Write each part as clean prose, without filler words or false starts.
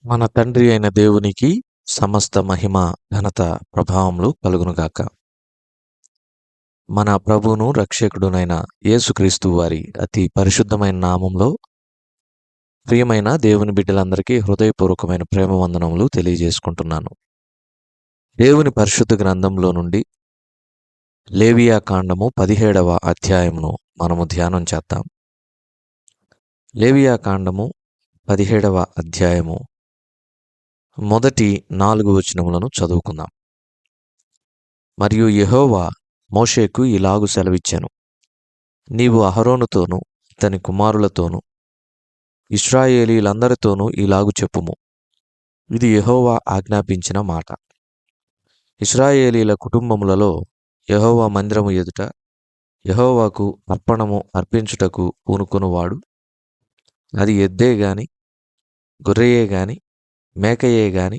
మన తండ్రి అయిన దేవునికి సమస్త మహిమ, ఘనత, ప్రభావములు కలుగునుగాక. మన ప్రభువును రక్షకుడునైన యేసుక్రీస్తు వారి అతి పరిశుద్ధమైన నామంలో ప్రియమైన దేవుని బిడ్డలందరికీ హృదయపూర్వకమైన ప్రేమ వందనములు తెలియజేసుకుంటున్నాను. దేవుని పరిశుద్ధ గ్రంథంలో నుండి లేవియా కాండము 17వ అధ్యాయమును మనము ధ్యానం చేద్దాం. లేవియా కాండము 17వ అధ్యాయము మొదటి 4 వచనములను చదువుకుందాం. మరియు యెహోవా మోషేకు ఇలాగు సెలవిచ్చెను, నీవు అహరోనుతోనూ అతని కుమారులతోనూ ఇశ్రాయేలీయులందరితోనూ ఇలాగు చెప్పుము, ఇది యెహోవా ఆజ్ఞాపించిన మాట. ఇశ్రాయేలీల కుటుంబములలో యెహోవా మందిరము ఎదుట యెహోవాకు అర్పణము అర్పించుటకు పూనుకొనువాడు, అది ఎద్దే గాని గొర్రెయే గాని మేకయే గాని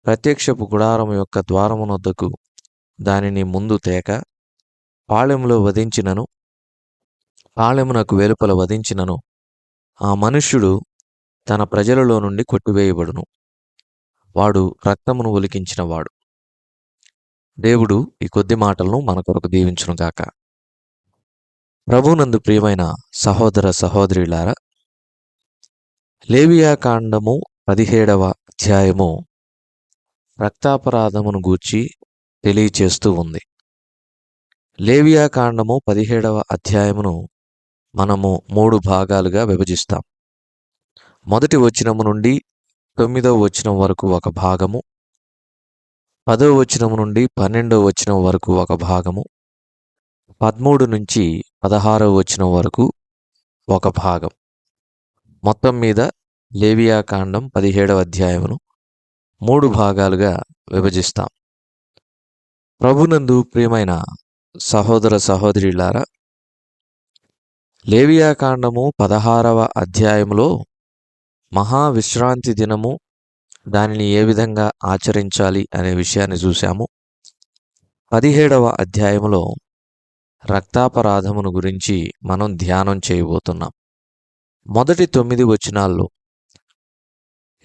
ప్రత్యక్షపు గుడారము యొక్క ద్వారమునొద్దకు దానిని ముందు తేక పాళెములో వధించినను, పాళెమునకు వెలుపల వధించినను, ఆ మనుష్యుడు తన ప్రజలలో నుండి కొట్టివేయబడును. వాడు రక్తమును ఒలికించినవాడు. దేవుడు ఈ కొద్ది మాటలను మన కొరకు దీవించునుగాక. ప్రభునందు ప్రియమైన సహోదర సహోదరులారా, లేవియా కాండము 17వ అధ్యాయము రక్తాపరాధమును గూర్చి తెలియచేస్తూ ఉంది. లేవియా కాండము 17వ అధ్యాయమును మనము 3 భాగాలుగా విభజిస్తాం. మొదటి వచనము నుండి 9వ వచనం వరకు ఒక భాగము, 10వ వచనము నుండి 12వ వచనం వరకు ఒక భాగము, 13 నుంచి 16వ వచనం వరకు ఒక భాగం. మొత్తం మీద లేవియా కాండం 17వ అధ్యాయమును 3 భాగాలుగా విభజిస్తాం. ప్రభునందు ప్రియమైన సహోదర సహోదరులారా, లేవియా కాండము 16వ అధ్యాయంలో మహావిశ్రాంతి దినము, దానిని ఏ విధంగా ఆచరించాలి అనే విషయాన్ని చూశాము. 17వ అధ్యాయంలో రక్తాపరాధమును గురించి మనం ధ్యానం చేయబోతున్నాం. మొదటి 9 వచనాల్లో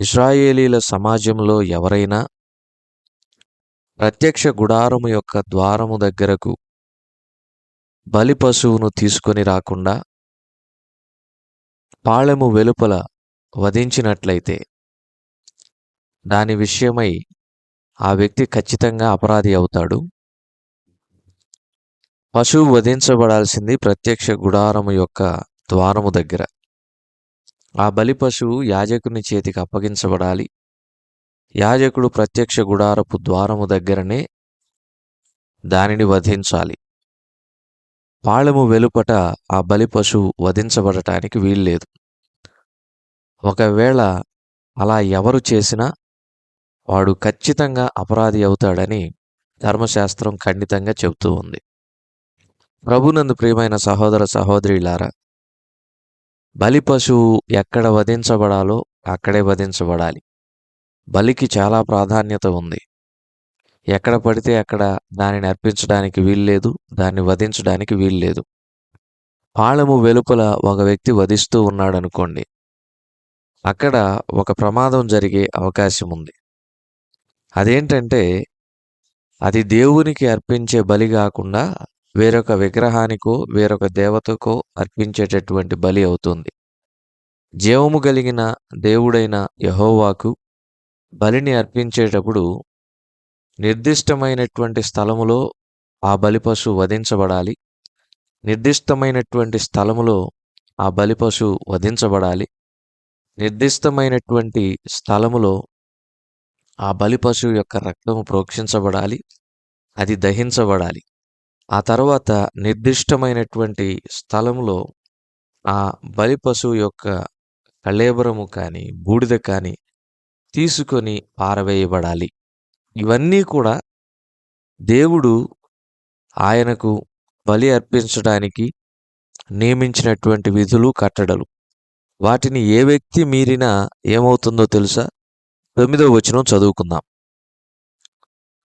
ఇశ్రాయేలీల సమాజంలో ఎవరైనా ప్రత్యక్ష గుడారము యొక్క ద్వారము దగ్గరకు బలి పశువును తీసుకొని రాకుండా పాళెము వెలుపల వధించినట్లయితే దాని విషయమై ఆ వ్యక్తి ఖచ్చితంగా అపరాధి అవుతాడు. పశువు వధించబడాల్సింది ప్రత్యక్ష గుడారము యొక్క ద్వారము దగ్గర. ఆ బలి పశువు యాజకుని చేతికి అప్పగించబడాలి. యాజకుడు ప్రత్యక్ష గుడారపు ద్వారము దగ్గరనే దానిని వధించాలి. పాళెము వెలుపట ఆ బలి పశువు వధించబడటానికి వీల్లేదు. ఒకవేళ అలా ఎవరు చేసినా వాడు ఖచ్చితంగా అపరాధి అవుతాడని ధర్మశాస్త్రం ఖండితంగా చెబుతూ ఉంది. ప్రభునందు ప్రియమైన సహోదర సహోదరులారా, బలి పశువు ఎక్కడ వధించబడాలో అక్కడే వధించబడాలి. బలికి చాలా ప్రాధాన్యత ఉంది. ఎక్కడ పడితే అక్కడ దానిని అర్పించడానికి వీల్లేదు, దాన్ని వధించడానికి వీల్లేదు. పాళెము వెలుపల ఒక వ్యక్తి వధిస్తూ ఉన్నాడనుకోండి, అక్కడ ఒక ప్రమాదం జరిగే అవకాశం ఉంది. అదేంటంటే, అది దేవునికి అర్పించే బలి కాకుండా వేరొక విగ్రహానికో వేరొక దేవతకో అర్పించేటటువంటి బలి అవుతుంది. జీవము కలిగిన దేవుడైన యెహోవాకు బలిని అర్పించేటప్పుడు నిర్దిష్టమైనటువంటి స్థలములో ఆ బలి పశువు వధించబడాలి. నిర్దిష్టమైనటువంటి స్థలములో ఆ బలి పశువు వధించబడాలి. నిర్దిష్టమైనటువంటి స్థలములో ఆ బలి పశువు యొక్క రక్తము ప్రోక్షించబడాలి. అది దహించబడాలి. ఆ తర్వాత నిర్దిష్టమైనటువంటి స్థలములో ఆ బలి పశువు యొక్క కళేబరము కానీ బూడిద కానీ తీసుకొని పారవేయబడాలి. ఇవన్నీ కూడా దేవుడు ఆయనకు బలి అర్పించడానికి నియమించినటువంటి విధులు, కట్టడలు. వాటిని ఏ వ్యక్తి మీరినా ఏమవుతుందో తెలుసా? 9వ వచనం చదువుకుందాం.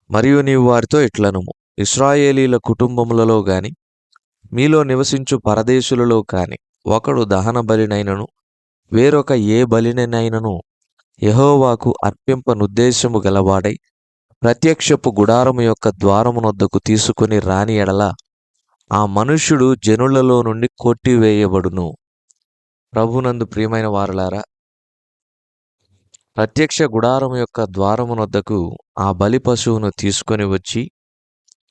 మరియు నీవు వారితో ఇట్లనుము, ఇశ్రాయేలీల కుటుంబములలో గాని మీలో నివసించు పరదేశులలో కాని ఒకడు దహన బలినైనను వేరొక ఏ బలినైనను యెహోవాకు అర్పింపనుద్దేశము గలవాడై ప్రత్యక్షపు గుడారము యొక్క ద్వారమునొద్దకు తీసుకుని రాని ఎడల ఆ మనుష్యుడు జనులలో నుండి కొట్టివేయబడును. ప్రభునందు ప్రియమైన వారలారా, ప్రత్యక్ష గుడారము యొక్క ద్వారమునొద్దకు ఆ బలి పశువును తీసుకొని వచ్చి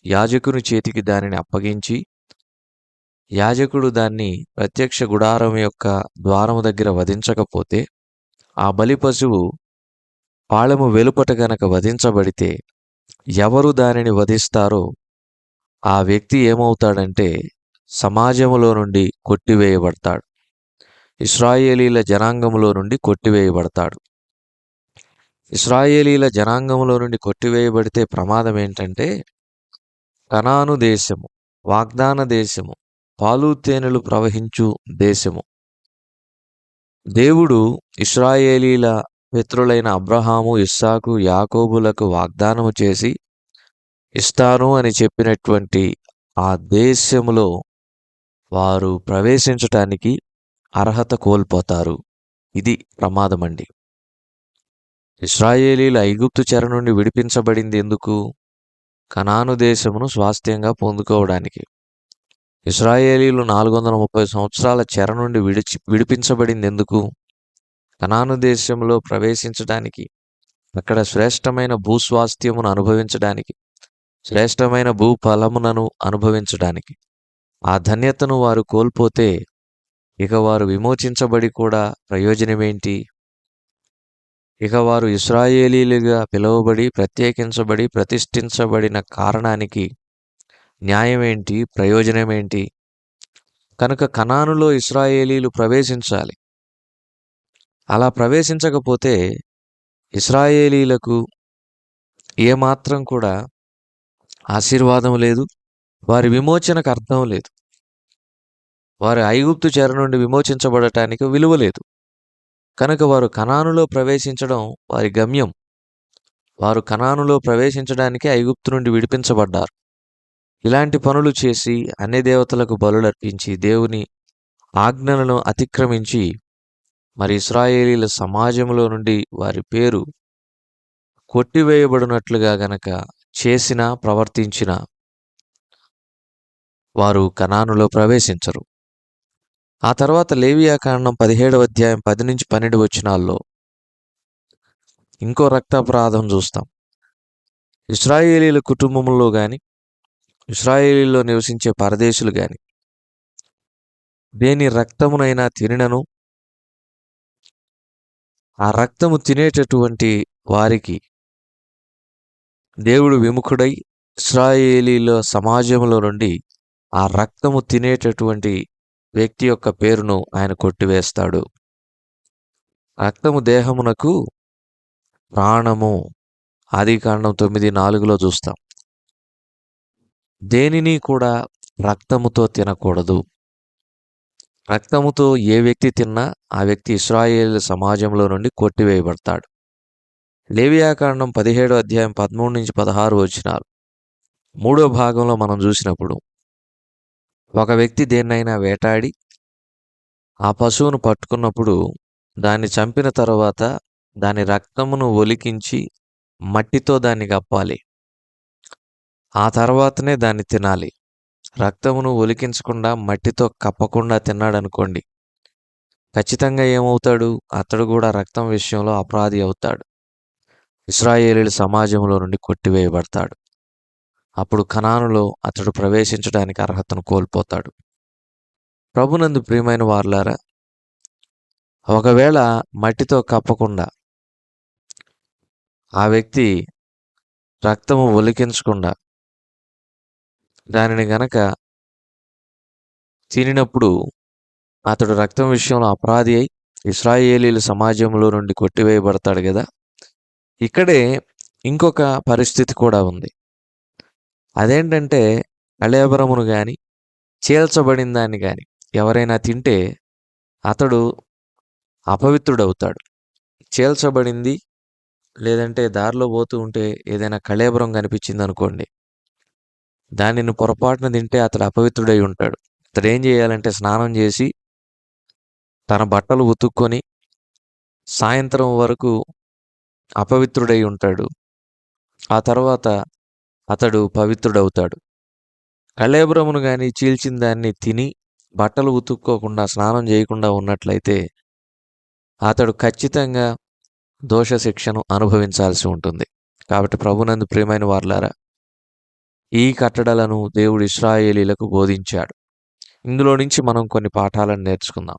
యాజకుని చేతికి దానిని అప్పగించి, యాజకుడు దాన్ని ప్రత్యక్ష గుడారం యొక్క ద్వారము దగ్గర వధించకపోతే, ఆ బలి పశువు పాళెము వెలుపట గనక వధించబడితే, ఎవరు దానిని వధిస్తారో ఆ వ్యక్తి ఏమవుతాడంటే సమాజములో నుండి కొట్టివేయబడతాడు. ఇశ్రాయేలీల జనాంగములో నుండి కొట్టివేయబడతాడు. ఇశ్రాయేలీల జనాంగములో నుండి కొట్టివేయబడితే ప్రమాదం ఏంటంటే, కనాను దేశము, వాగ్దాన దేశము, పాలు తేనెలు ప్రవహించు దేశము, దేవుడు ఇశ్రాయేలీల పితరులైన అబ్రహాము, ఇస్సాకు, యాకోబులకు వాగ్దానము చేసి ఇస్తాను అని చెప్పినటువంటి ఆ దేశములో వారు ప్రవేశించటానికి అర్హత కోల్పోతారు. ఇది ప్రమాదమండి. ఇశ్రాయేలీల ఐగుప్తు చెర నుండి విడిపించబడింది ఎందుకు? కనాను దేశమును స్వాస్థ్యంగా పొందుకోవడానికి. ఇశ్రాయేలీలు 430 సంవత్సరాల చెర నుండి విడిపించబడింది ఎందుకు? కనాను దేశంలో ప్రవేశించడానికి, అక్కడ శ్రేష్టమైన భూస్వాస్థ్యమును అనుభవించడానికి, శ్రేష్టమైన భూఫలమునను అనుభవించడానికి. ఆ ధన్యతను వారు కోల్పోతే ఇక వారు విమోచించబడి కూడా ప్రయోజనమేంటి? ఇక వారు ఇశ్రాయేలీలుగా పిలువబడి, ప్రత్యేకించబడి, ప్రతిష్ఠించబడిన కారణానికి న్యాయమేంటి? ప్రయోజనమేంటి? కనుక కనానులో ఇశ్రాయేలీలు ప్రవేశించాలి. అలా ప్రవేశించకపోతే ఇశ్రాయేలీలకు ఏమాత్రం కూడా ఆశీర్వాదం లేదు, వారి విమోచనకు అర్థం లేదు, వారి ఐగుప్తు చెర నుండి విమోచించబడటానికి విలువ లేదు. కనుక వారు కనానులో ప్రవేశించడం వారి గమ్యం. వారు కనానులో ప్రవేశించడానికి ఐగుప్తు నుండి విడిపించబడ్డారు. ఇలాంటి పనులు చేసి అన్య దేవతలకు బలులర్పించి దేవుని ఆజ్ఞలను అతిక్రమించి మరి ఇశ్రాయేలీల సమాజంలో నుండి వారి పేరు కొట్టివేయబడినట్లుగా గనక చేసినా ప్రవర్తించిన వారు కనానులో ప్రవేశించరు. ఆ తర్వాత లేవియాకాండం 17వ అధ్యాయం 10-12 వచనాల్లో ఇంకో రక్తాపరాధం చూస్తాం. ఇశ్రాయేలీల కుటుంబంలో గాని, ఇశ్రాయేలీలో నివసించే పరదేశులు గాని దేని రక్తమునైనా తినినను ఆ రక్తము తినేటటువంటి వారికి దేవుడు విముఖుడై ఇశ్రాయేలీల సమాజంలో నుండి ఆ రక్తము తినేటటువంటి వ్యక్తి యొక్క పేరును ఆయన కొట్టివేస్తాడు. రక్తము దేహమునకు ప్రాణము, ఆదికాండం 9:4లో చూస్తాం. దేనిని కూడా రక్తముతో తినకూడదు. రక్తముతో ఏ వ్యక్తి తిన్నా ఆ వ్యక్తి ఇశ్రాయేలు సమాజంలో నుండి కొట్టివేయబడతాడు. లేవియాకాండం 17వ అధ్యాయం 13-16 వచనాలు 3వ భాగంలో మనం చూసినప్పుడు, ఒక వ్యక్తి దేన్నైనా వేటాడి ఆ పశువును పట్టుకున్నప్పుడు దాన్ని చంపిన తరువాత దాని రక్తమును ఒలికించి మట్టితో దాన్ని కప్పాలి. ఆ తర్వాతనే దాన్ని తినాలి. రక్తమును ఒలికించకుండా మట్టితో కప్పకుండా తిన్నాడనుకోండి, ఖచ్చితంగా ఏమవుతాడు? అతడు కూడా రక్తం విషయంలో అపరాధి అవుతాడు. ఇశ్రాయేలీల సమాజంలో నుండి కొట్టివేయబడతాడు. అప్పుడు కనానులో అతడు ప్రవేశించడానికి అర్హతను కోల్పోతాడు. ప్రభునందు ప్రియమైన వారలారా, ఒకవేళ మట్టితో కప్పకుండా ఆ వ్యక్తి రక్తము ఒలికించకుండా దానిని గనక తినినప్పుడు అతడు రక్తం విషయంలో అపరాధి అయి ఇశ్రాయేలీల సమాజంలో నుండి కొట్టివేయబడతాడు కదా. ఇక్కడే ఇంకొక పరిస్థితి కూడా ఉంది. అదేంటంటే, కళేబరమును కానీ చీల్చబడిన దాన్ని కానీ ఎవరైనా తింటే అతడు అపవిత్రుడవుతాడు. చీల్చబడింది లేదంటే దారిలో పోతూ ఉంటే ఏదైనా కళేబరం కనిపించింది అనుకోండి, దానిని పొరపాటున తింటే అతడు అపవిత్రుడై ఉంటాడు. అతడు ఏం చేయాలంటే స్నానం చేసి తన బట్టలు ఉతుక్కొని సాయంత్రం వరకు అపవిత్రుడై ఉంటాడు. ఆ తర్వాత అతడు పవిత్రుడవుతాడు. కళేబరమును గాని చీల్చిన దాన్ని తిని బట్టలు ఉతుక్కోకుండా స్నానం చేయకుండా ఉన్నట్లయితే అతడు ఖచ్చితంగా దోష శిక్షను అనుభవించాల్సి ఉంటుంది. కాబట్టి ప్రభునందు ప్రియమైన వారలారా, ఈ కట్టడలను దేవుడు ఇశ్రాయేలీలకు బోధించాడు. ఇందులో నుంచి మనం కొన్ని పాఠాలను నేర్చుకుందాం.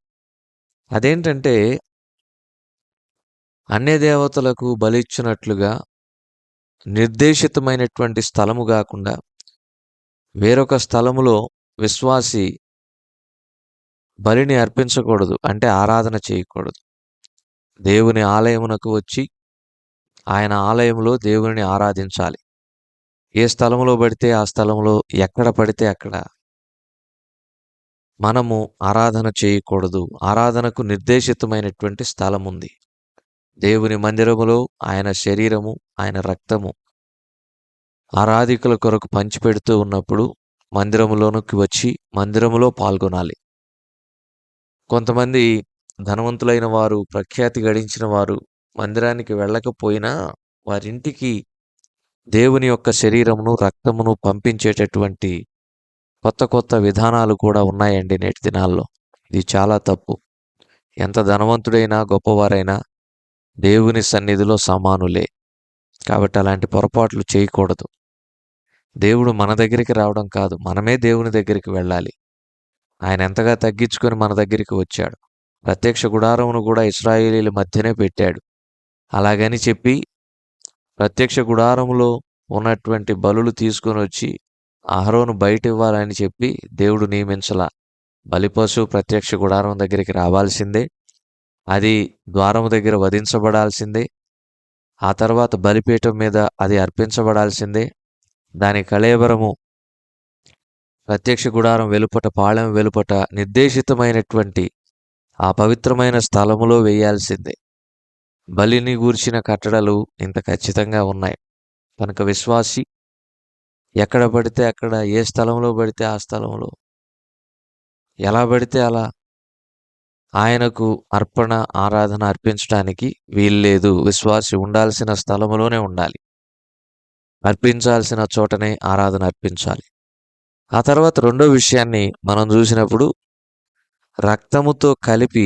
అదేంటంటే, అన్య దేవతలకు బలిచ్చినట్లుగా నిర్దేశితమైనటువంటి స్థలము కాకుండా వేరొక స్థలములో విశ్వాసి బలిని అర్పించకూడదు. అంటే ఆరాధన చేయకూడదు. దేవుని ఆలయమునకు వచ్చి ఆయన ఆలయంలో దేవుని ఆరాధించాలి. ఏ స్థలంలో పడితే ఆ స్థలంలో, ఎక్కడ పడితే అక్కడ మనము ఆరాధన చేయకూడదు. ఆరాధనకు నిర్దేశితమైనటువంటి స్థలం ఉంది. దేవుని మందిరములో ఆయన శరీరము, ఆయన రక్తము ఆరాధికుల కొరకు పంచిపెడుతూ ఉన్నప్పుడు మందిరములోనికి వచ్చి మందిరములో పాల్గొనాలి. కొంతమంది ధనవంతులైన వారు, ప్రఖ్యాతి గడించిన వారు మందిరానికి వెళ్ళకపోయినా వారింటికి దేవుని యొక్క శరీరమును, రక్తమును పంపించేటటువంటి కొత్త కొత్త విధానాలు కూడా ఉన్నాయండి నేటి దినాల్లో. ఇది చాలా తప్పు. ఎంత ధనవంతుడైనా, గొప్పవారైనా దేవుని సన్నిధిలో సమానులే. కాబట్టి అలాంటి పొరపాట్లు చేయకూడదు. దేవుడు మన దగ్గరికి రావడం కాదు, మనమే దేవుని దగ్గరికి వెళ్ళాలి. ఆయన ఎంతగా తగ్గించుకొని మన దగ్గరికి వచ్చాడు. ప్రత్యక్ష గుడారమును కూడా ఇశ్రాయేలీల మధ్యనే పెట్టాడు. అలాగని చెప్పి ప్రత్యక్ష గుడారములో ఉన్నటువంటి బలులు తీసుకొని వచ్చి అహరోను బయట ఇవ్వాలని చెప్పి దేవుడు నియమించలా. బలిపశువు ప్రత్యక్ష గుడారం దగ్గరికి రావాల్సిందే. అది ద్వారము దగ్గర వధించబడాల్సిందే. ఆ తర్వాత బలిపీఠం మీద అది అర్పించబడాల్సిందే. దాని కళేబరము ప్రత్యక్ష గుడారం వెలుపట, పాళెం వెలుపట నిర్దేశితమైనటువంటి ఆ పవిత్రమైన స్థలములో వేయాల్సిందే. బలిని గూర్చిన కట్టడలు ఇంత ఖచ్చితంగా ఉన్నాయి. కనుక విశ్వాసి ఎక్కడ పడితే అక్కడ, ఏ స్థలంలో పడితే ఆ స్థలంలో, ఎలా పడితే అలా ఆయనకు అర్పణ, ఆరాధన అర్పించడానికి వీల్లేదు. విశ్వాసి ఉండాల్సిన స్థలములోనే ఉండాలి. అర్పించాల్సిన చోటనే ఆరాధన అర్పించాలి. ఆ తర్వాత రెండో విషయాన్ని మనం చూసినప్పుడు, రక్తముతో కలిపి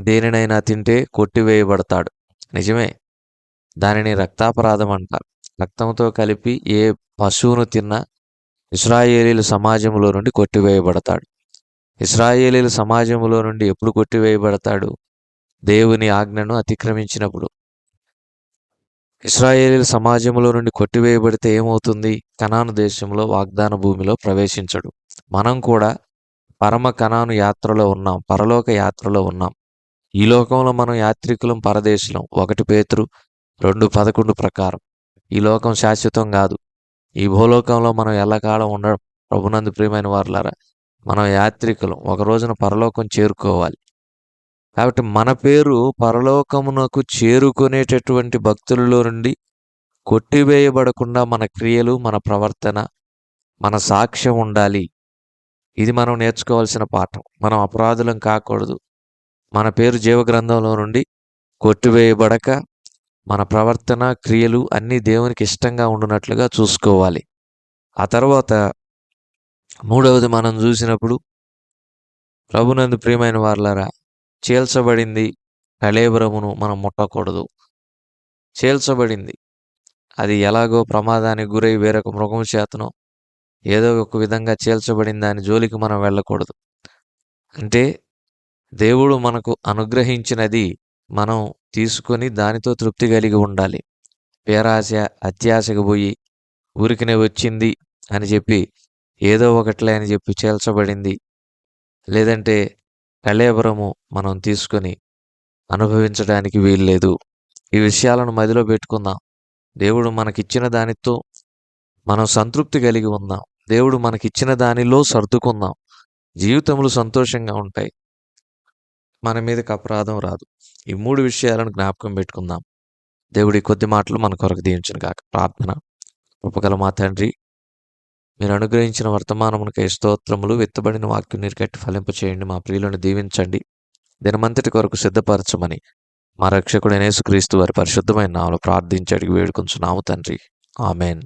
దేనినైనా తింటే కొట్టివేయబడతాడు. నిజమే, దానిని రక్తాపరాధం అంటారు. రక్తంతో కలిపి ఏ పశువును తిన్నా ఇశ్రాయేలీల సమాజంలో నుండి కొట్టివేయబడతాడు. ఇశ్రాయేలీల సమాజంలో నుండి ఎప్పుడు కొట్టివేయబడతాడు? దేవుని ఆజ్ఞను అతిక్రమించినప్పుడు. ఇశ్రాయేలీల సమాజంలో నుండి కొట్టివేయబడితే ఏమవుతుంది? కనాను దేశంలో, వాగ్దాన భూమిలో ప్రవేశించడు. మనం కూడా పరమ కనాను యాత్రలో ఉన్నాం, పరలోక యాత్రలో ఉన్నాం. ఈ లోకంలో మనం యాత్రికులం, పరదేశులం. 1 పేతురు 2:11 ప్రకారం. ఈ లోకం శాశ్వతం కాదు. ఈ భూలోకంలో మనం ఎల్లకాలం ఉండడం. ప్రభునందు ప్రియమైన వారలారా, మనం యాత్రికులం. ఒక రోజున పరలోకం చేరుకోవాలి. కాబట్టి మన పేరు పరలోకమునకు చేరుకునేటటువంటి భక్తులలో నుండి కొట్టివేయబడకుండా మన క్రియలు, మన ప్రవర్తన, మన సాక్ష్యం ఉండాలి. ఇది మనం నేర్చుకోవాల్సిన పాఠం. మనం అపరాధులం కాకూడదు. మన పేరు జీవగ్రంథంలో నుండి కొట్టివేయబడక మన ప్రవర్తన, క్రియలు అన్నీ దేవునికి ఇష్టంగా ఉండునట్లుగా చూసుకోవాలి. ఆ తర్వాత మూడవది మనం చూసినప్పుడు, ప్రభునందు ప్రియమైన వారలారా, చీల్చబడింది కళేబరమును మనం ముట్టకూడదు. చీల్చబడింది, అది ఎలాగో ప్రమాదానికి గురై వేరొక మృగం చేతనో ఏదో ఒక విధంగా చీల్చబడిన దాని జోలికి మనం వెళ్ళకూడదు. అంటే దేవుడు మనకు అనుగ్రహించినది మనం తీసుకొని దానితో తృప్తి కలిగి ఉండాలి. పేరాశ, అత్యాశకు పోయి ఊరికినే వచ్చింది అని చెప్పి, ఏదో ఒకట్లే అని చెప్పి చీల్చబడింది, లేదంటే కళేబరము మనం తీసుకొని అనుభవించడానికి వీల్లేదు. ఈ విషయాలను మదిలో పెట్టుకుందాం. దేవుడు మనకిచ్చిన దానితో మనం సంతృప్తి కలిగి ఉందాం. దేవుడు మనకిచ్చిన దానిలో సర్దుకుందాం. జీవితములు సంతోషంగా ఉంటాయి. మన మీదకి అపరాధం రాదు. ఈ 3 విషయాలను జ్ఞాపకం పెట్టుకుందాం. దేవుడి కొద్ది మాటలు మన కొరకు దీవించును గాక. ప్రార్థన. కృపగల మా తండ్రి, మీరు అనుగ్రహించిన వర్తమానమునకై స్తోత్రములు. విత్తబడిన వాక్యం నీరు కట్టి ఫలింపచేయండి. మా ప్రియులను దీవించండి. దినమంతటి కొరకు సిద్ధపరచమని మా రక్షకుడైన యేసుక్రీస్తు వారి పరిశుద్ధమైన నామములో ప్రార్థించి అడిగి వేడుకొంచున్నాము తండ్రి. ఆమేన్.